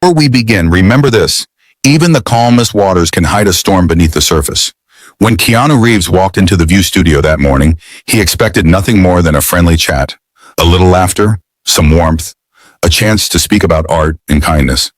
Before we begin, remember this. Even the calmest waters can hide a storm beneath the surface. When Keanu Reeves walked into the View studio that morning, he expected nothing more than a friendly chat, a little laughter, some warmth, a chance to speak about art and kindness.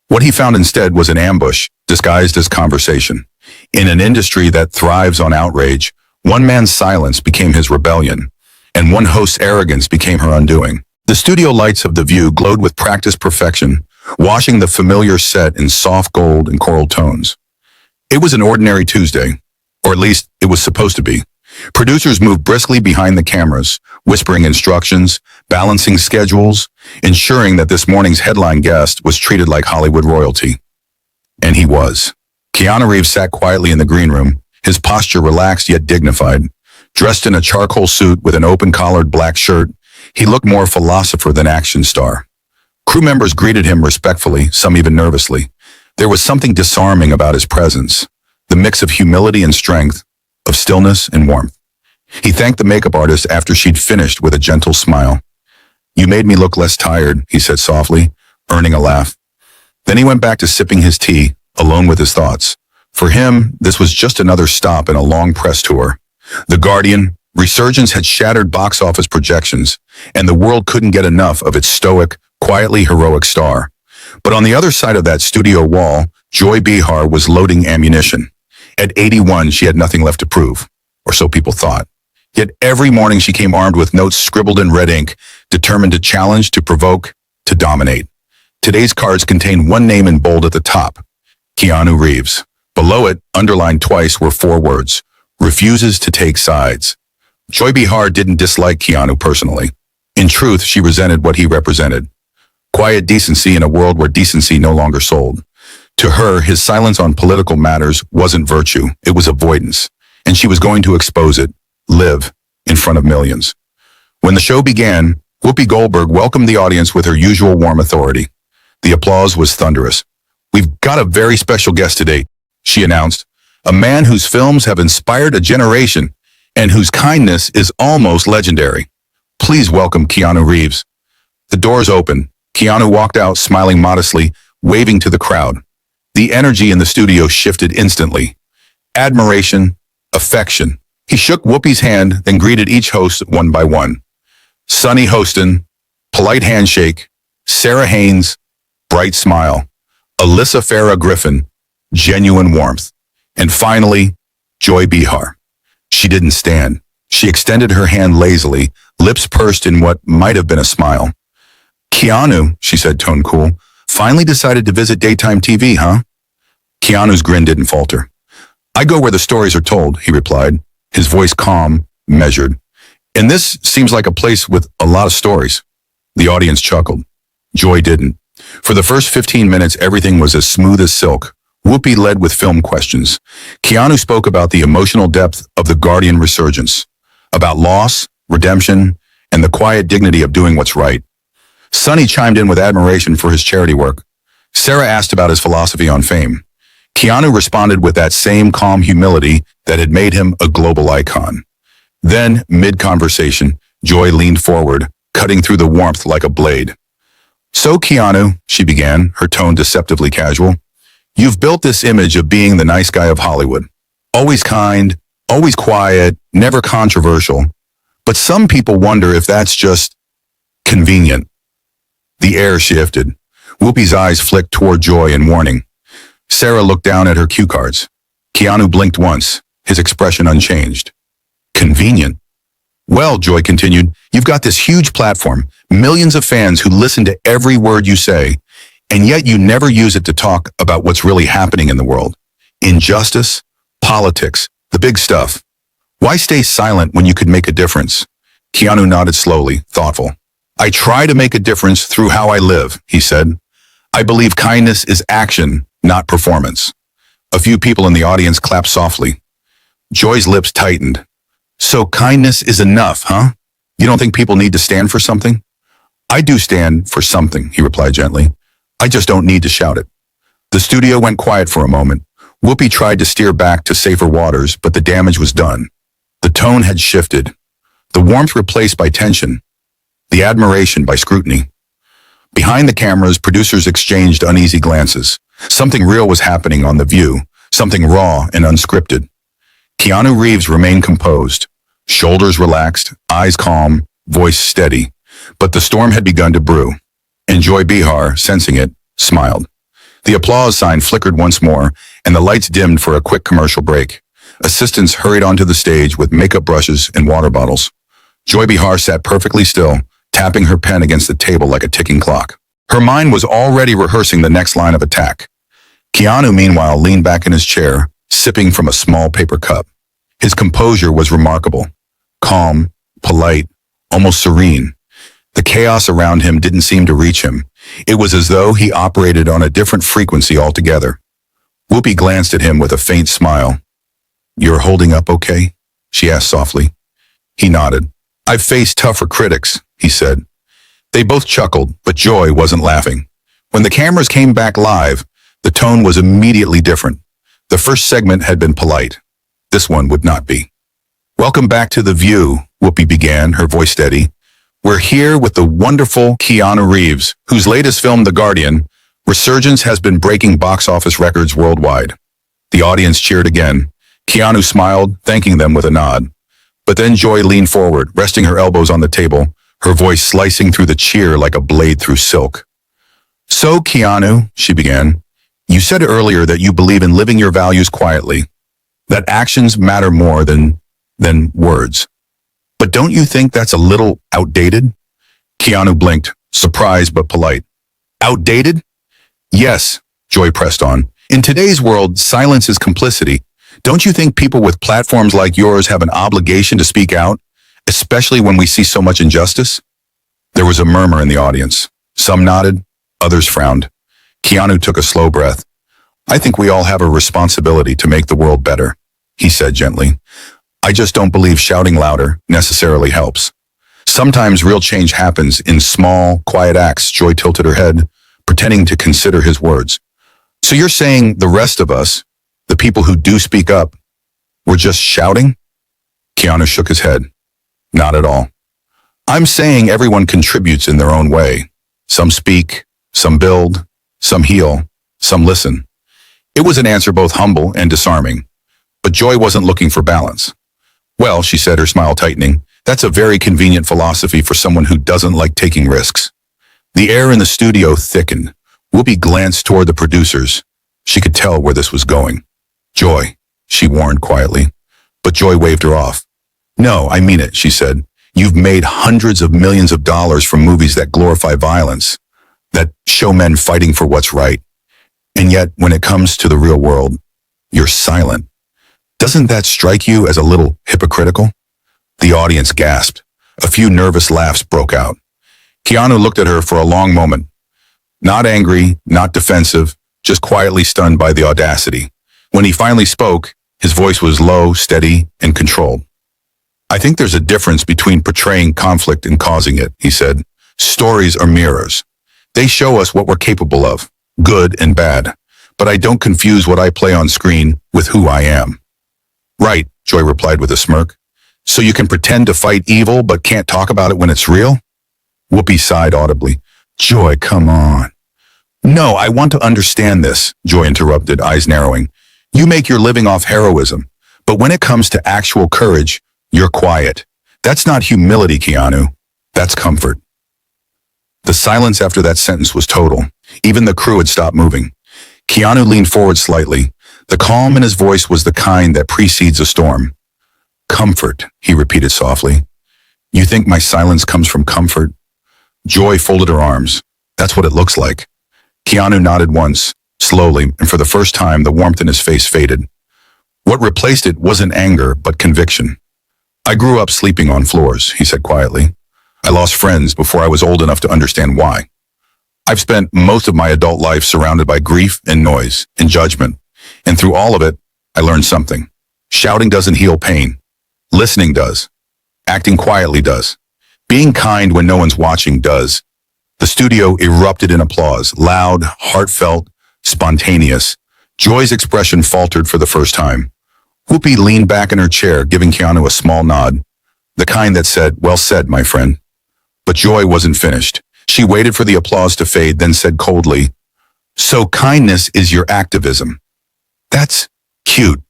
What he found instead was an ambush, disguised as conversation. In an industry that thrives on outrage, one man's silence became his rebellion, and one host's arrogance became her undoing. The studio lights of The View glowed with practiced perfection, washing the familiar set in soft gold and coral tones. It was an ordinary Tuesday, or at least it was supposed to be. Producers moved briskly behind the cameras, whispering instructions, balancing schedules, ensuring that this morning's headline guest was treated like Hollywood royalty. And he was. Keanu Reeves sat quietly in the green room, his posture relaxed yet dignified. Dressed in a charcoal suit with an open-collared black shirt, he looked more philosopher than action star. Crew members greeted him respectfully, some even nervously. There was something disarming about his presence, the mix of humility and strength, of stillness and warmth. He thanked the makeup artist after she'd finished with a gentle smile. "You made me look less tired," he said softly, earning a laugh. Then he went back to sipping his tea, alone with his thoughts. For him, this was just another stop in a long press tour. The Guardian, Resurgence had shattered box office projections, and the world couldn't get enough of its stoic, quietly heroic star. But on the other side of that studio wall, Joy Behar was loading ammunition. At 81, she had nothing left to prove, or so people thought. Yet every morning she came armed with notes scribbled in red ink, determined to challenge, to provoke, to dominate. Today's cards contain one name in bold at the top, Keanu Reeves. Below it, underlined twice, were four words, refuses to take sides. Joy Behar didn't dislike Keanu personally. In truth, she resented what he represented. Quiet decency in a world where decency no longer sold. To her, his silence on political matters wasn't virtue, it was avoidance. And she was going to expose it, live, in front of millions. When the show began, Whoopi Goldberg welcomed the audience with her usual warm authority. The applause was thunderous. "We've got a very special guest today," she announced. "A man whose films have inspired a generation and whose kindness is almost legendary. Please welcome Keanu Reeves." The doors opened. Keanu walked out, smiling modestly, waving to the crowd. The energy in the studio shifted instantly. Admiration, affection. He shook Whoopi's hand, then greeted each host one by one. Sunny Hostin, polite handshake. Sarah Haynes, bright smile. Alyssa Farah Griffin, genuine warmth. And finally, Joy Behar. She didn't stand. She extended her hand lazily, lips pursed in what might have been a smile. "Keanu," she said, tone cool, "finally decided to visit daytime TV, huh?" Keanu's grin didn't falter. "I go where the stories are told," he replied, his voice calm, measured. "And this seems like a place with a lot of stories." The audience chuckled. Joy didn't. For the first 15 minutes, everything was as smooth as silk. Whoopi led with film questions. Keanu spoke about the emotional depth of the Guardian resurgence, about loss, redemption, and the quiet dignity of doing what's right. Sunny chimed in with admiration for his charity work. Sarah asked about his philosophy on fame. Keanu responded with that same calm humility that had made him a global icon. Then, mid-conversation, Joy leaned forward, cutting through the warmth like a blade. "So, Keanu," she began, her tone deceptively casual, "you've built this image of being the nice guy of Hollywood. Always kind, always quiet, never controversial. But some people wonder if that's just convenient." The air shifted. Whoopi's eyes flicked toward Joy in warning. Sarah looked down at her cue cards. Keanu blinked once, his expression unchanged. "Convenient?" "Well," Joy continued, "you've got this huge platform, millions of fans who listen to every word you say, and yet you never use it to talk about what's really happening in the world. Injustice, politics, the big stuff. Why stay silent when you could make a difference?" Keanu nodded slowly, thoughtful. "I try to make a difference through how I live," he said. "I believe kindness is action, not performance." A few people in the audience clapped softly. Joy's lips tightened. "So kindness is enough, huh? You don't think people need to stand for something?" "I do stand for something," he replied gently. "I just don't need to shout it." The studio went quiet for a moment. Whoopi tried to steer back to safer waters, but the damage was done. The tone had shifted. The warmth replaced by tension. The admiration by scrutiny. Behind the cameras, producers exchanged uneasy glances. Something real was happening on The View, something raw and unscripted. Keanu Reeves remained composed, shoulders relaxed, eyes calm, voice steady. But the storm had begun to brew, and Joy Behar, sensing it, smiled. The applause sign flickered once more, and the lights dimmed for a quick commercial break. Assistants hurried onto the stage with makeup brushes and water bottles. Joy Behar sat perfectly still, tapping her pen against the table like a ticking clock. Her mind was already rehearsing the next line of attack. Keanu, meanwhile, leaned back in his chair, sipping from a small paper cup. His composure was remarkable. Calm, polite, almost serene. The chaos around him didn't seem to reach him. It was as though he operated on a different frequency altogether. Whoopi glanced at him with a faint smile. "You're holding up okay?" she asked softly. He nodded. "I've faced tougher critics," he said. They both chuckled, but Joy wasn't laughing. When the cameras came back live, the tone was immediately different. The first segment had been polite. This one would not be. "Welcome back to The View," Whoopi began, her voice steady. "We're here with the wonderful Keanu Reeves, whose latest film, The Guardian, Resurgence, has been breaking box office records worldwide." The audience cheered again. Keanu smiled, thanking them with a nod. But then Joy leaned forward, resting her elbows on the table, her voice slicing through the cheer like a blade through silk. "So, Keanu," she began, "you said earlier that you believe in living your values quietly, that actions matter more than words. But don't you think that's a little outdated?" Keanu blinked, surprised but polite. "Outdated?" "Yes," Joy pressed on. "In today's world, silence is complicity. Don't you think people with platforms like yours have an obligation to speak out, especially when we see so much injustice?" There was a murmur in the audience. Some nodded, others frowned. Keanu took a slow breath. "I think we all have a responsibility to make the world better," he said gently. "I just don't believe shouting louder necessarily helps. Sometimes real change happens in small, quiet acts." Joy tilted her head, pretending to consider his words. "So you're saying the rest of us, the people who do speak up, we're just shouting?" Keanu shook his head. "Not at all. I'm saying everyone contributes in their own way. Some speak, some build, some heal, some listen." It was an answer both humble and disarming. But Joy wasn't looking for balance. "Well," she said, her smile tightening, "that's a very convenient philosophy for someone who doesn't like taking risks." The air in the studio thickened. Whoopi glanced toward the producers. She could tell where this was going. "Joy," she warned quietly. But Joy waved her off. "No, I mean it," she said. "You've made hundreds of millions of dollars from movies that glorify violence, that show men fighting for what's right. And yet, when it comes to the real world, you're silent. Doesn't that strike you as a little hypocritical?" The audience gasped. A few nervous laughs broke out. Keanu looked at her for a long moment. Not angry, not defensive, just quietly stunned by the audacity. When he finally spoke, his voice was low, steady, and controlled. "I think there's a difference between portraying conflict and causing it," he said. "Stories are mirrors. They show us what we're capable of, good and bad. But I don't confuse what I play on screen with who I am." "Right," Joy replied with a smirk. "So you can pretend to fight evil but can't talk about it when it's real?" Whoopi sighed audibly. "Joy, come on." "No, I want to understand this," Joy interrupted, eyes narrowing. "You make your living off heroism, but when it comes to actual courage, you're quiet. That's not humility, Keanu. That's comfort." The silence after that sentence was total. Even the crew had stopped moving. Keanu leaned forward slightly. The calm in his voice was the kind that precedes a storm. "Comfort," he repeated softly. "You think my silence comes from comfort?" Joy folded her arms. "That's what it looks like." Keanu nodded once, slowly, and for the first time the warmth in his face faded. What replaced it wasn't anger, but conviction. "I grew up sleeping on floors," he said quietly. "I lost friends before I was old enough to understand why. I've spent most of my adult life surrounded by grief and noise and judgment. And through all of it, I learned something. Shouting doesn't heal pain. Listening does. Acting quietly does. Being kind when no one's watching does." The studio erupted in applause, loud, heartfelt, spontaneous. Joy's expression faltered for the first time. Whoopi leaned back in her chair, giving Keanu a small nod, the kind that said, "Well said, my friend." But Joy wasn't finished. She waited for the applause to fade, then said coldly, "So kindness is your activism. That's cute."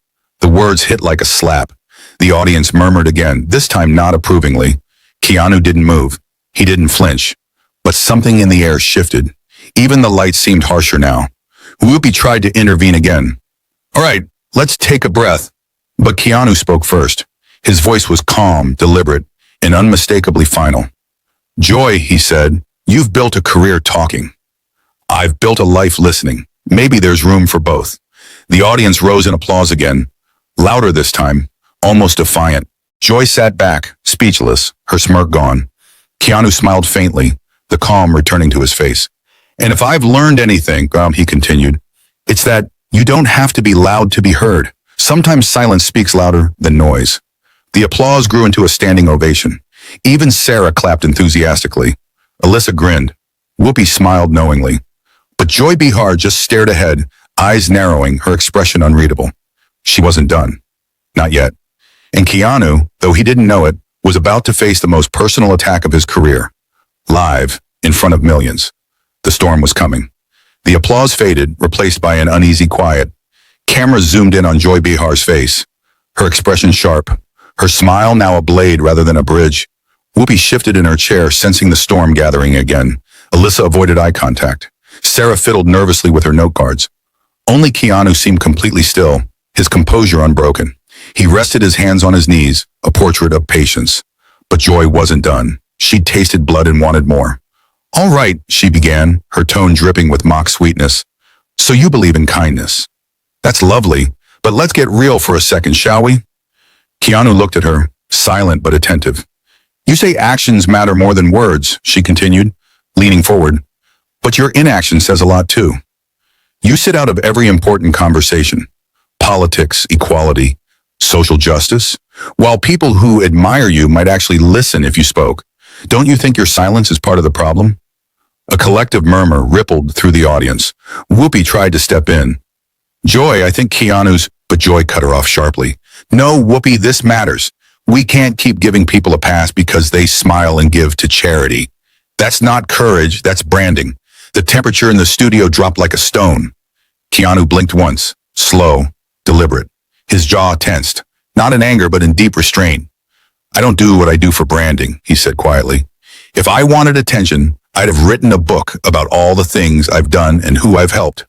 The words hit like a slap. The audience murmured again, this time not approvingly. Keanu didn't move. He didn't flinch. But something in the air shifted. Even the lights seemed harsher now. Whoopi tried to intervene again. "All right, let's take a breath." But Keanu spoke first. His voice was calm, deliberate, and unmistakably final. "Joy," he said, "you've built a career talking. I've built a life listening. Maybe there's room for both." The audience rose in applause again, louder this time, almost defiant. Joy sat back, speechless, her smirk gone. Keanu smiled faintly, the calm returning to his face. "And if I've learned anything," he continued, "it's that you don't have to be loud to be heard. Sometimes silence speaks louder than noise." The applause grew into a standing ovation. Even Sarah clapped enthusiastically. Alyssa grinned. Whoopi smiled knowingly. But Joy Behar just stared ahead, eyes narrowing, her expression unreadable. She wasn't done. Not yet. And Keanu, though he didn't know it, was about to face the most personal attack of his career. Live, in front of millions. The storm was coming. The applause faded, replaced by an uneasy quiet. Cameras zoomed in on Joy Behar's face, her expression sharp, her smile now a blade rather than a bridge. Whoopi shifted in her chair, sensing the storm gathering again. Alyssa avoided eye contact. Sarah fiddled nervously with her note cards. Only Keanu seemed completely still, his composure unbroken. He rested his hands on his knees, a portrait of patience. But Joy wasn't done. She'd tasted blood and wanted more. "All right," she began, her tone dripping with mock sweetness. "So you believe in kindness. That's lovely, but let's get real for a second, shall we?" Keanu looked at her, silent but attentive. "You say actions matter more than words," she continued, leaning forward. "But your inaction says a lot too. You sit out of every important conversation. Politics, equality, social justice. While people who admire you might actually listen if you spoke. Don't you think your silence is part of the problem?" A collective murmur rippled through the audience. Whoopi tried to step in. "Joy, I think Keanu's—" But Joy cut her off sharply. "No, Whoopi, this matters. We can't keep giving people a pass because they smile and give to charity. That's not courage, that's branding." The temperature in the studio dropped like a stone. Keanu blinked once, slow, deliberate. His jaw tensed, not in anger but in deep restraint. "I don't do what I do for branding," he said quietly. "If I wanted attention, I'd have written a book about all the things I've done and who I've helped."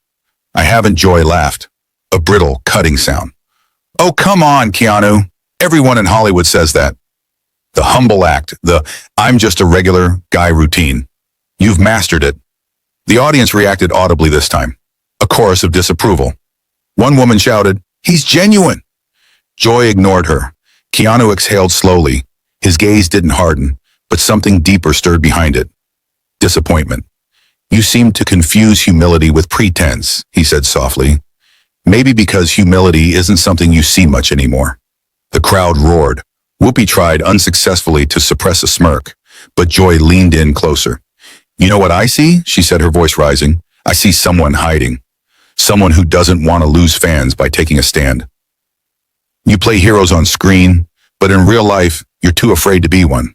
"I haven't," Joy laughed. A brittle, cutting sound. "Oh, come on, Keanu. Everyone in Hollywood says that." The humble act, the "I'm just a regular guy" routine. You've mastered it. The audience reacted audibly this time. A chorus of disapproval. One woman shouted, "He's genuine." Joy ignored her. Keanu exhaled slowly. His gaze didn't harden, but something deeper stirred behind it. Disappointment. "You seem to confuse humility with pretense," he said softly. "Maybe because humility isn't something you see much anymore." The crowd roared. Whoopi tried unsuccessfully to suppress a smirk, but Joy leaned in closer. "You know what I see?" she said, her voice rising. "I see someone hiding. Someone who doesn't want to lose fans by taking a stand. You play heroes on screen, but in real life, you're too afraid to be one."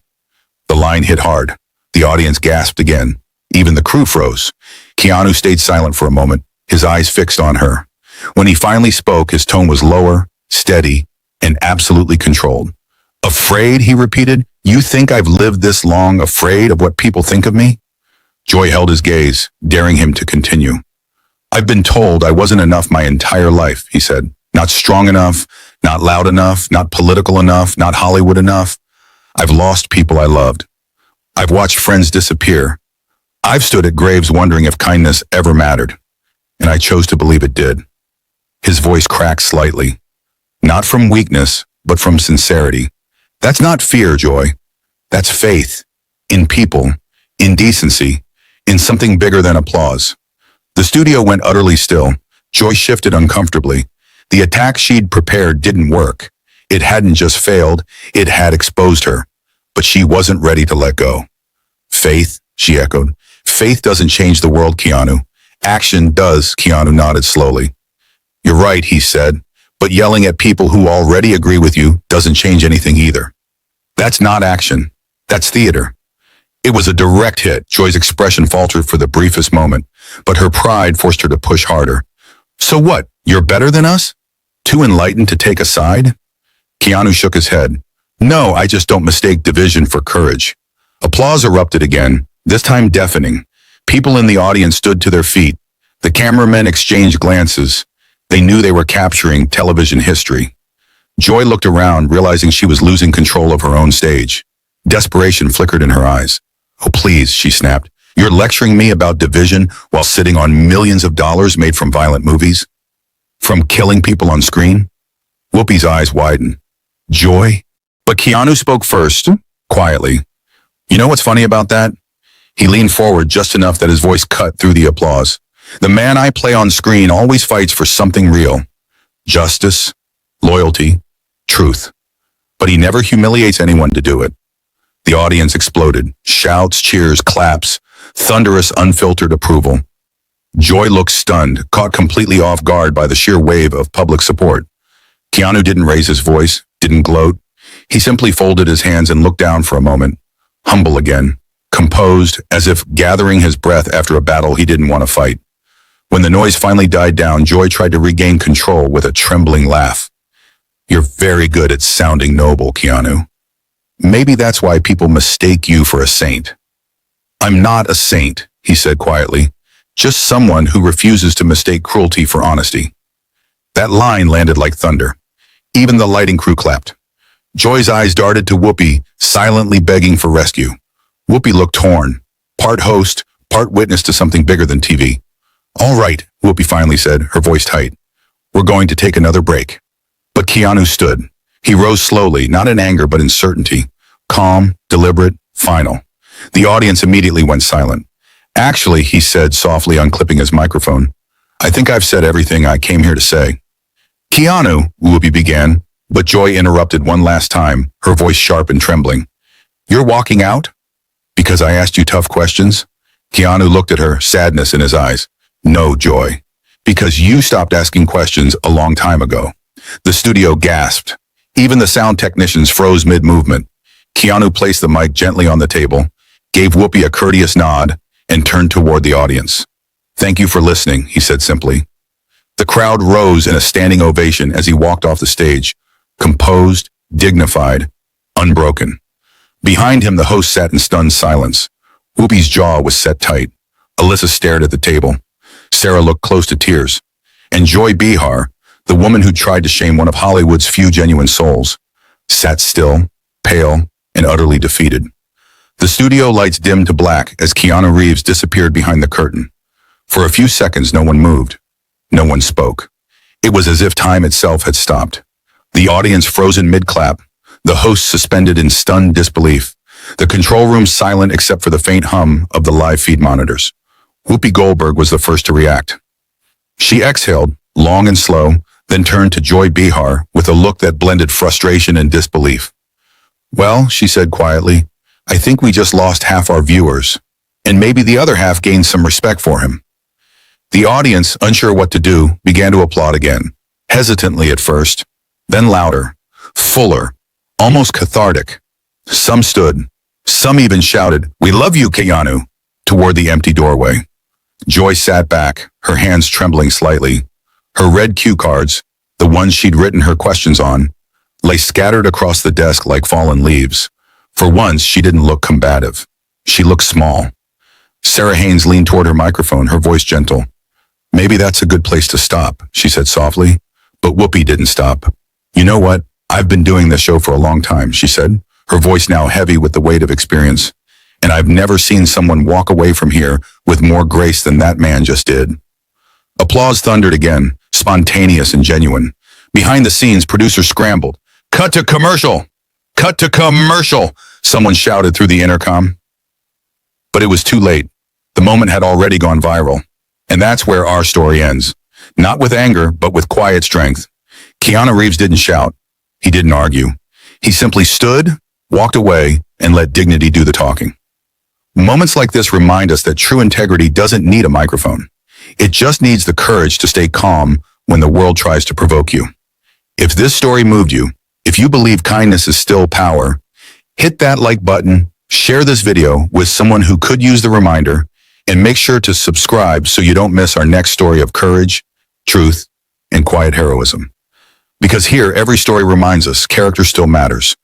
The line hit hard. The audience gasped again. Even the crew froze. Keanu stayed silent for a moment, his eyes fixed on her. When he finally spoke, his tone was lower, steady, and absolutely controlled. "Afraid," he repeated. "You think I've lived this long afraid of what people think of me?" Joy held his gaze, daring him to continue. "I've been told I wasn't enough my entire life," he said. "Not strong enough, not loud enough, not political enough, not Hollywood enough. I've lost people I loved. I've watched friends disappear. I've stood at graves wondering if kindness ever mattered. And I chose to believe it did." His voice cracked slightly. "Not from weakness, but from sincerity. That's not fear, Joy. That's faith. In people, in decency, in something bigger than applause." The studio went utterly still. Joy shifted uncomfortably. The attack she'd prepared didn't work. It hadn't just failed, it had exposed her. But she wasn't ready to let go. "Faith," she echoed. "Faith doesn't change the world, Keanu. Action does." Keanu nodded slowly. "You're right," he said, "but yelling at people who already agree with you doesn't change anything either. That's not action. That's theater. It was a direct hit. Joy's expression faltered for the briefest moment, but her pride forced her to push harder. So what? You're better than us? Too enlightened to take a side? Keanu shook his head. No, I just don't mistake division for courage. Applause erupted again, this time deafening. People in the audience stood to their feet. The cameramen exchanged glances. They knew they were capturing television history. Joy looked around, realizing she was losing control of her own stage. Desperation flickered in her eyes. Oh, please, she snapped. You're lecturing me about division while sitting on millions of dollars made from violent movies? From killing people on screen? Whoopi's eyes widened. Joy? But Keanu spoke first, quietly. You know what's funny about that? He leaned forward just enough that his voice cut through the applause. The man I play on screen always fights for something real. Justice, loyalty, truth. But he never humiliates anyone to do it. The audience exploded. Shouts, cheers, claps, thunderous, unfiltered approval. Joy looked stunned, caught completely off guard by the sheer wave of public support. Keanu didn't raise his voice, didn't gloat. He simply folded his hands and looked down for a moment, humble again, composed, as if gathering his breath after a battle he didn't want to fight. When the noise finally died down, Joy tried to regain control with a trembling laugh. You're very good at sounding noble, Keanu. Maybe that's why people mistake you for a saint. I'm not a saint, he said quietly, just someone who refuses to mistake cruelty for honesty. That line landed like thunder. Even the lighting crew clapped. Joy's eyes darted to Whoopi, silently begging for rescue. Whoopi looked torn, part host, part witness to something bigger than TV. All right, Whoopi finally said, her voice tight. We're going to take another break. But Keanu stood. He rose slowly, not in anger but in certainty. Calm, deliberate, final. The audience immediately went silent. Actually, he said softly, unclipping his microphone, I think I've said everything I came here to say. Keanu, Whoopi began, but Joy interrupted one last time, her voice sharp and trembling. You're walking out? Because I asked you tough questions? Keanu looked at her, sadness in his eyes. No, Joy. Because you stopped asking questions a long time ago. The studio gasped. Even the sound technicians froze mid-movement. Keanu placed the mic gently on the table, gave Whoopi a courteous nod, and turned toward the audience. Thank you for listening, he said simply. The crowd rose in a standing ovation as he walked off the stage, composed, dignified, unbroken. Behind him, the host sat in stunned silence. Whoopi's jaw was set tight. Alyssa stared at the table. Sarah looked close to tears. And Joy Behar, the woman who tried to shame one of Hollywood's few genuine souls, sat still, pale, and utterly defeated. The studio lights dimmed to black as Keanu Reeves disappeared behind the curtain. For a few seconds, no one moved. No one spoke. It was as if time itself had stopped. The audience frozen mid-clap, the host suspended in stunned disbelief, the control room silent except for the faint hum of the live feed monitors. Whoopi Goldberg was the first to react. She exhaled, long and slow, then turned to Joy Behar with a look that blended frustration and disbelief. Well, she said quietly, I think we just lost half our viewers, and maybe the other half gained some respect for him. The audience, unsure what to do, began to applaud again, hesitantly at first, then louder, fuller, almost cathartic. Some stood, some even shouted, We love you, Keanu, toward the empty doorway. Joy sat back, her hands trembling slightly. Her red cue cards, the ones she'd written her questions on, lay scattered across the desk like fallen leaves. For once, she didn't look combative. She looked small. Sarah Haynes leaned toward her microphone, her voice gentle. Maybe that's a good place to stop, she said softly. But Whoopi didn't stop. You know what? I've been doing this show for a long time, she said, her voice now heavy with the weight of experience. And I've never seen someone walk away from here with more grace than that man just did. Applause thundered again, spontaneous and genuine. Behind the scenes, producers scrambled. Cut to commercial! Cut to commercial! Someone shouted through the intercom. But it was too late. The moment had already gone viral. And that's where our story ends. Not with anger, but with quiet strength. Keanu Reeves didn't shout. He didn't argue. He simply stood, walked away, and let dignity do the talking. Moments like this remind us that true integrity doesn't need a microphone. It just needs the courage to stay calm when the world tries to provoke you. If this story moved you, if you believe kindness is still power, hit that like button, Share this video with someone who could use the reminder, and make sure to subscribe so you don't miss our next story of courage, truth, and quiet heroism. Because here, every story reminds us character still matters.